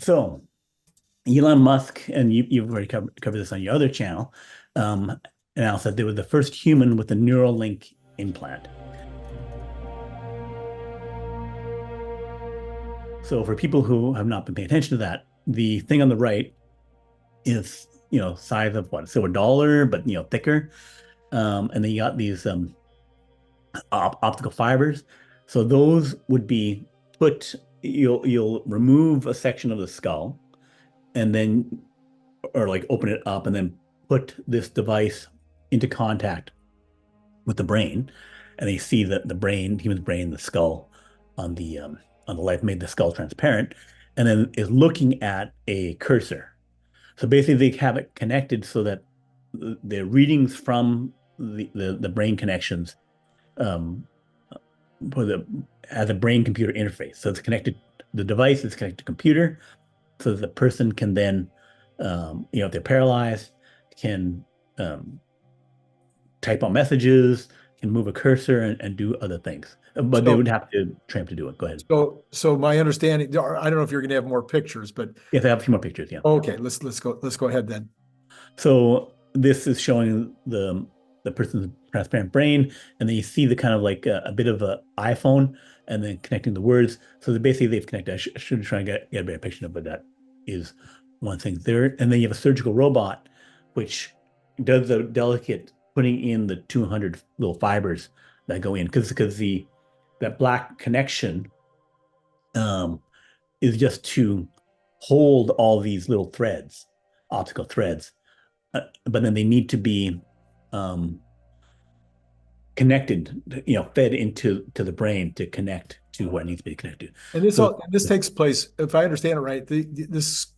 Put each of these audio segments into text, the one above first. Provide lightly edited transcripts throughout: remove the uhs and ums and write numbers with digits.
So Elon Musk, and you've already covered this on your other channel, announced that they were the first human with a Neuralink implant. So for people who have not been paying attention to that, the thing on the right is, size of what? So a dollar, but thicker. And then you got these optical fibers. So those would be you'll remove a section of the skull and then or like open it up and then put this device into contact with the brain, and they see that the brain, human brain, the skull on the left made the skull transparent, and then is looking at a cursor. So basically, they have it connected so that the readings from the brain connections um, for the as a brain computer interface. So it's connected. The device is connected to computer, so that the person can then, if they're paralyzed, can type on messages, can move a cursor and do other things. But they So, would have to train to do it. Go ahead. so my understanding, I don't know if you're going to have more pictures, but Yes, I have a few more pictures. Yeah. okay, let's go ahead then. So this is showing the person's transparent brain, and then you see the kind of like a bit of a iPhone, and then connecting the words. So basically, they've connected. I should try and get a better picture of, but that is one thing there. And then you have a surgical robot, which does the delicate putting in the 200 little fibers that go in, because that black connection um, is just to hold all these little threads, optical threads, but then they need to be um, connected, fed into the brain to connect to what needs to be connected. And this So all this takes place, if I understand it right, this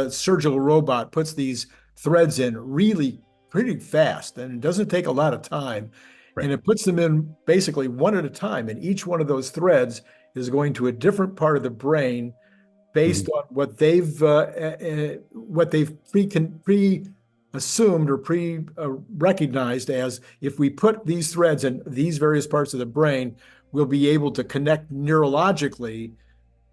surgical robot puts these threads in really pretty fast, and it doesn't take a lot of time, and right. it puts them in basically one at a time, and each one of those threads is going to a different part of the brain based Mhm. on what they've pre assumed or pre recognized as, if we put these threads in these various parts of the brain, we'll be able to connect neurologically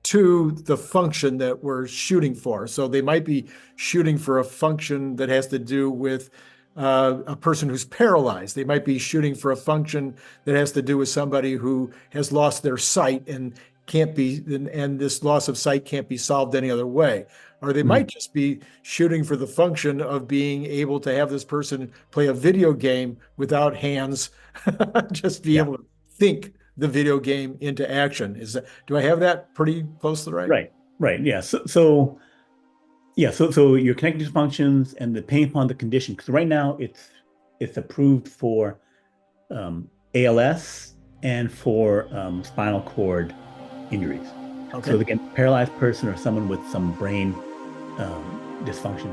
to the function that we're shooting for. So they might be shooting for a function that has to do with a person who's paralyzed. They might be shooting for a function that has to do with somebody who has lost their sight and can't be, and this loss of sight can't be solved any other way. Or they might Mhm. just be shooting for the function of being able to have this person play a video game without hands, just be Yeah. able to think the video game into action. Do I have that pretty close to the right? Right. Right. Yeah. So yeah. So you're connecting to functions, and depending upon the condition, because right now it's approved for ALS and for spinal cord injuries. So Okay. again, paralyzed person or someone with some brain dysfunction